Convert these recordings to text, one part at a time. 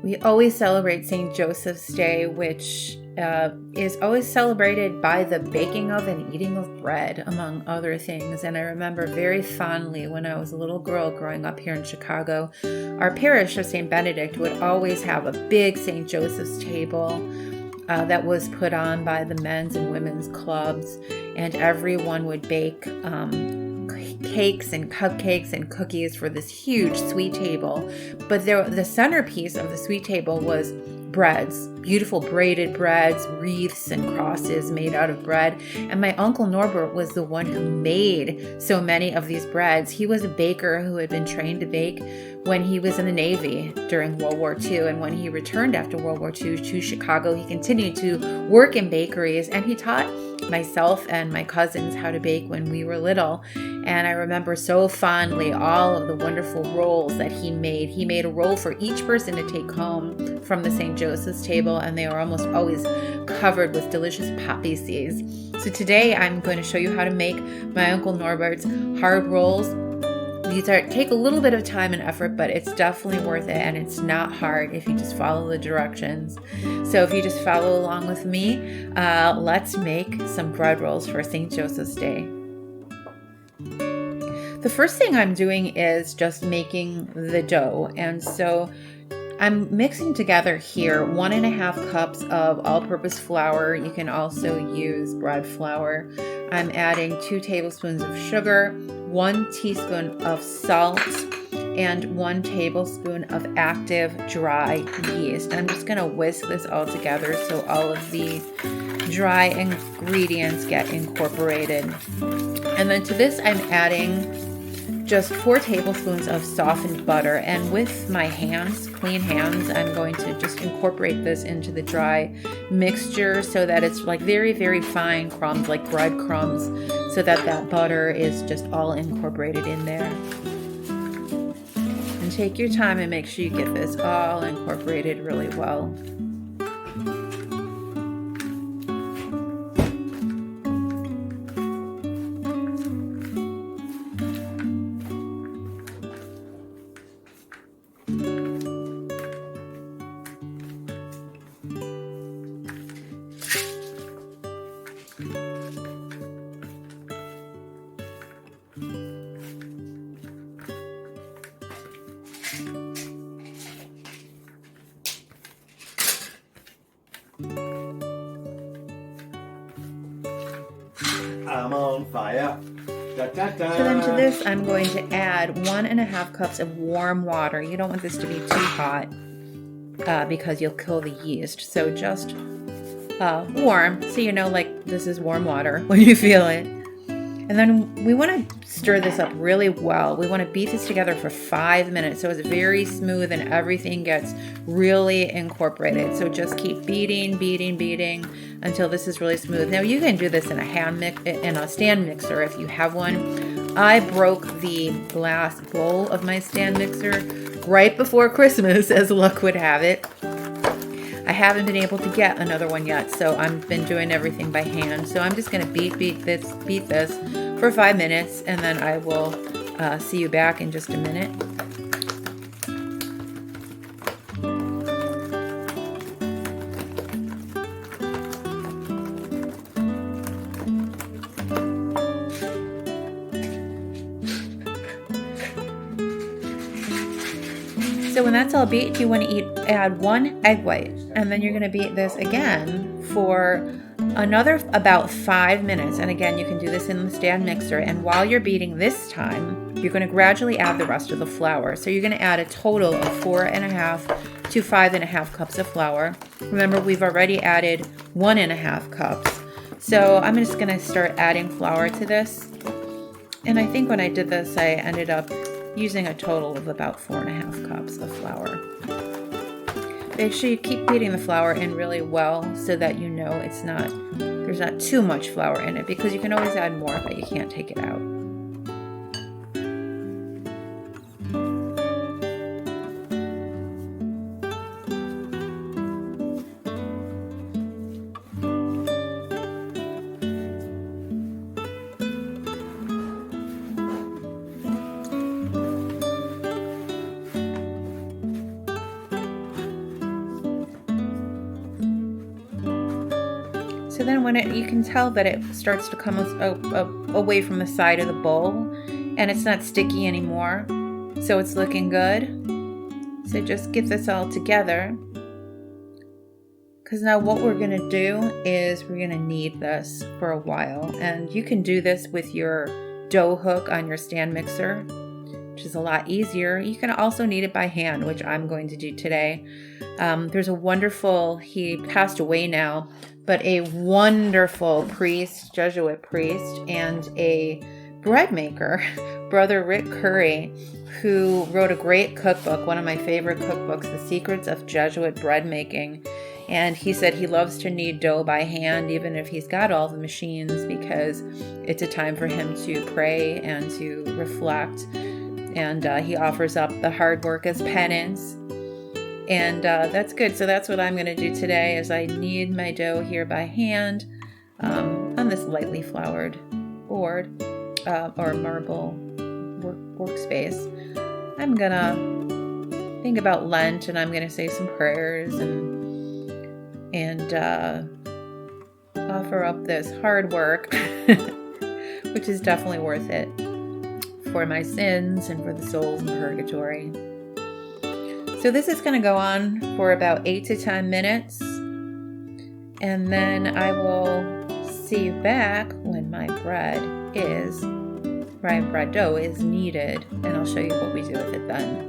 We always celebrate St. Joseph's Day, which is always celebrated by the baking of and eating of bread, among other things. And I remember very fondly when I was a little girl growing up here in Chicago, our parish of St. Benedict would always have a big St. Joseph's table that was put on by the men's and women's clubs, and everyone would bake cakes and cupcakes and cookies for this huge sweet table. But the centerpiece of the sweet table was breads, beautiful braided breads, wreaths and crosses made out of bread. And my Uncle Norbert was the one who made so many of these breads. He was a baker who had been trained to bake when he was in the Navy during World War II. And when he returned after World War II to Chicago, he continued to work in bakeries, and he taught myself and my cousins how to bake when we were little. And I remember so fondly all of the wonderful rolls that he made. He made a roll for each person to take home from the St. Joseph's table, and they were almost always covered with delicious poppy seeds. So today I'm going to show you how to make my Uncle Norbert's hard rolls. These take a little bit of time and effort, but it's definitely worth it, and it's not hard if you just follow the directions. So if you just follow along with me, let's make some bread rolls for St. Joseph's Day. The first thing I'm doing is just making the dough, and so I'm mixing together here 1.5 cups of all-purpose flour. You can also use bread flour. I'm adding 2 tablespoons of sugar, 1 teaspoon of salt, and 1 tablespoon of active dry yeast. I'm just going to whisk this all together so all of the dry ingredients get incorporated. And then to this I'm adding just 4 tablespoons of softened butter, and with my hands, clean hands, I'm going to just incorporate this into the dry mixture so that it's like very, very fine crumbs, like bread crumbs, so that that butter is just all incorporated in there. And take your time and make sure you get this all incorporated really well. I'm on fire. Da, da, da. So then to this, I'm going to add 1.5 cups of warm water. You don't want this to be too hot because you'll kill the yeast. So just warm, so you know like this is warm water when you feel it. And then we want to stir this up really well. We want to beat this together for 5 minutes so it's very smooth and everything gets really incorporated. So just keep beating until this is really smooth. Now you can do this in a stand mixer if you have one. I broke the glass bowl of my stand mixer right before Christmas, as luck would have it. I haven't been able to get another one yet, so I've been doing everything by hand. So I'm just going to beat this for 5 minutes, and then I will see you back in just a minute. So when that's all beat, you want to add 1 egg white, and then you're going to beat this again for another about 5 minutes. And again, you can do this in the stand mixer. And while you're beating this time, you're going to gradually add the rest of the flour. So you're going to add a total of 4.5 to 5.5 cups of flour. Remember, we've already added 1.5 cups. So I'm just going to start adding flour to this. And I think when I did this, I ended up using a total of about 4.5 cups of flour. Make sure you keep beating the flour in really well so that you know there's not too much flour in it, because you can always add more but you can't take it out. So then when you can tell that it starts to come away from the side of the bowl and it's not sticky anymore. So it's looking good. So just get this all together. Because now what we're going to do is we're going to knead this for a while. And you can do this with your dough hook on your stand mixer, which is a lot easier. You can also knead it by hand, which I'm going to do today. There's a wonderful, he passed away now, but a wonderful priest, Jesuit priest, and a bread maker, Brother Rick Curry, who wrote a great cookbook, one of my favorite cookbooks, The Secrets of Jesuit Bread Making. And he said he loves to knead dough by hand, even if he's got all the machines, because it's a time for him to pray and to reflect. And he offers up the hard work as penance. And that's good. So that's what I'm going to do today, is I knead my dough here by hand on this lightly floured board or marble workspace. I'm going to think about Lent, and I'm going to say some prayers and offer up this hard work, which is definitely worth it for my sins and for the souls in purgatory. So this is going to go on for about 8 to 10 minutes, and then I will see you back when my bread dough is kneaded, and I'll show you what we do with it then.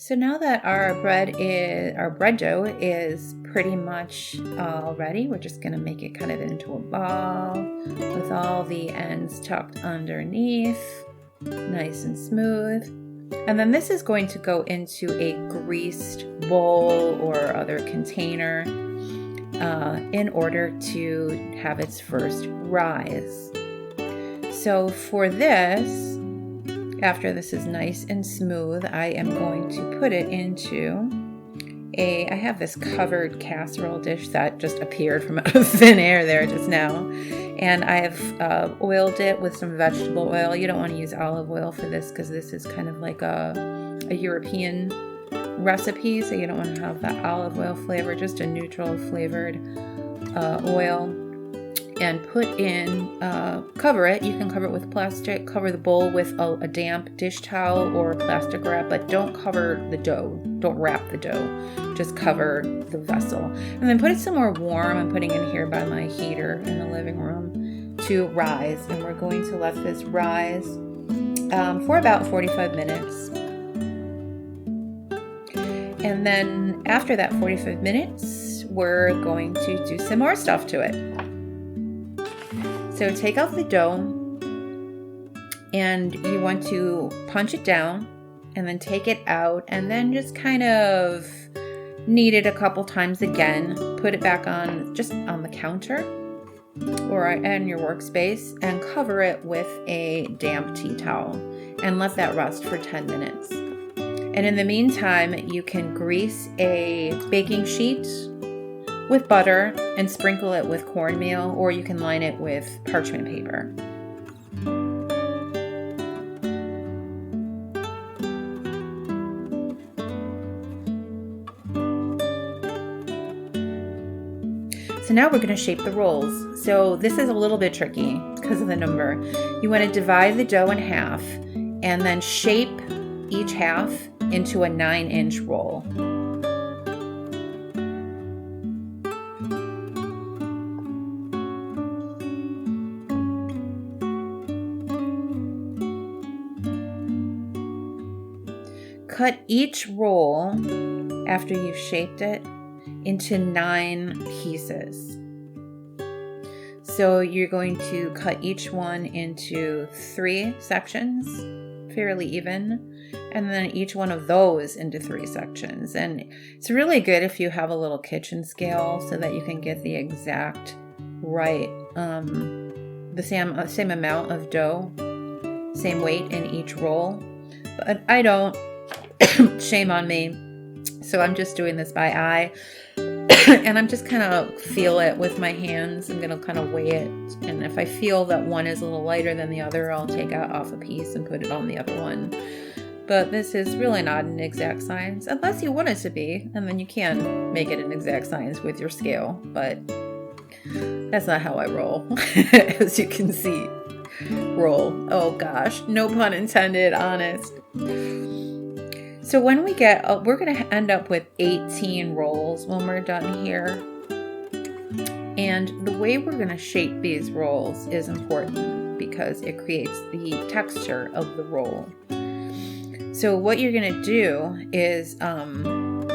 So now that our bread dough is pretty much all ready, we're just going to make it kind of into a ball with all the ends tucked underneath, nice and smooth. And then this is going to go into a greased bowl or other container in order to have its first rise. So for this, after this is nice and smooth, I am going to put it into I have this covered casserole dish that just appeared from out of thin air there just now. And I have oiled it with some vegetable oil. You don't want to use olive oil for this because this is kind of like a European recipe. So you don't want to have that olive oil flavor, just a neutral flavored oil. And put in, cover it. You can cover it with plastic, cover the bowl with a damp dish towel or plastic wrap, but don't cover the dough. Don't wrap the dough. Just cover the vessel. And then put it somewhere warm. I'm putting it here by my heater in the living room to rise. And we're going to let this rise for about 45 minutes. And then after that 45 minutes, we're going to do some more stuff to it. So take out the dough, and you want to punch it down and then take it out and then just kind of knead it a couple times again. Put it back on, just on the counter, and your workspace and cover it with a damp tea towel and let that rest for 10 minutes. And in the meantime, you can grease a baking sheet with butter and sprinkle it with cornmeal, or you can line it with parchment paper. So now we're going to shape the rolls. So this is a little bit tricky because of the number. You want to divide the dough in half and then shape each half into a 9-inch roll. Cut each roll after you've shaped it into 9 pieces. So you're going to cut each one into 3 sections, fairly even, and then each one of those into 3 sections. And it's really good if you have a little kitchen scale so that you can get the exact right, the same amount of dough, same weight in each roll. But I don't. Shame on me. So I'm just doing this by eye. And I'm just kind of feel it with my hands. I'm going to kind of weigh it. And if I feel that one is a little lighter than the other, I'll take out off a piece and put it on the other one. But this is really not an exact science, unless you want it to be. And then you can make it an exact science with your scale. But that's not how I roll, as you can see. Roll. Oh gosh, no pun intended, honest. So when we get, we're going to end up with 18 rolls when we're done here. And the way we're going to shape these rolls is important because it creates the texture of the roll. So what you're going to do is kind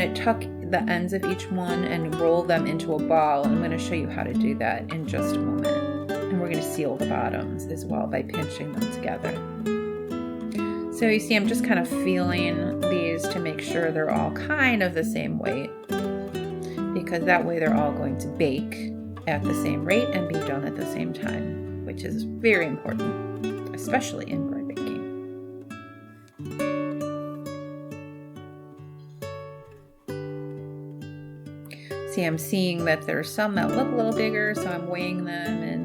of tuck the ends of each one and roll them into a ball. And I'm going to show you how to do that in just a moment. And we're going to seal the bottoms as well by pinching them together. So you see, I'm just kind of feeling these to make sure they're all kind of the same weight, because that way they're all going to bake at the same rate and be done at the same time, which is very important, especially in bread baking. See, I'm seeing that there's some that look a little bigger, so I'm weighing them and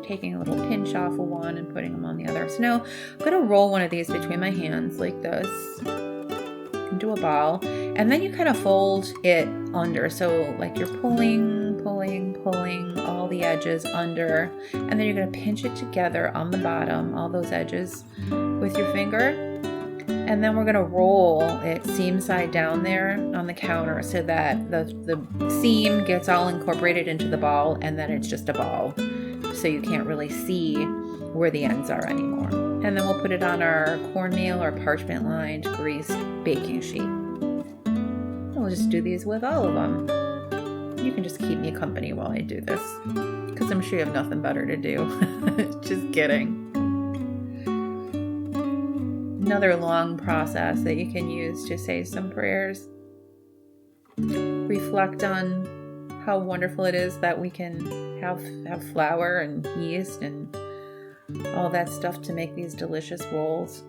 taking a little pinch off of one and putting them on the other. So now I'm going to roll one of these between my hands like this into a ball, and then you kind of fold it under. So like you're pulling all the edges under, and then you're going to pinch it together on the bottom, all those edges with your finger. And then we're going to roll it seam side down there on the counter so that the seam gets all incorporated into the ball, and then it's just a ball. So you can't really see where the ends are anymore. And then we'll put it on our cornmeal or parchment lined greased baking sheet. And we'll just do these with all of them. You can just keep me company while I do this, because I'm sure you have nothing better to do. Just kidding. Another long process that you can use to say some prayers. Reflect on how wonderful it is that we can have flour and yeast and all that stuff to make these delicious rolls.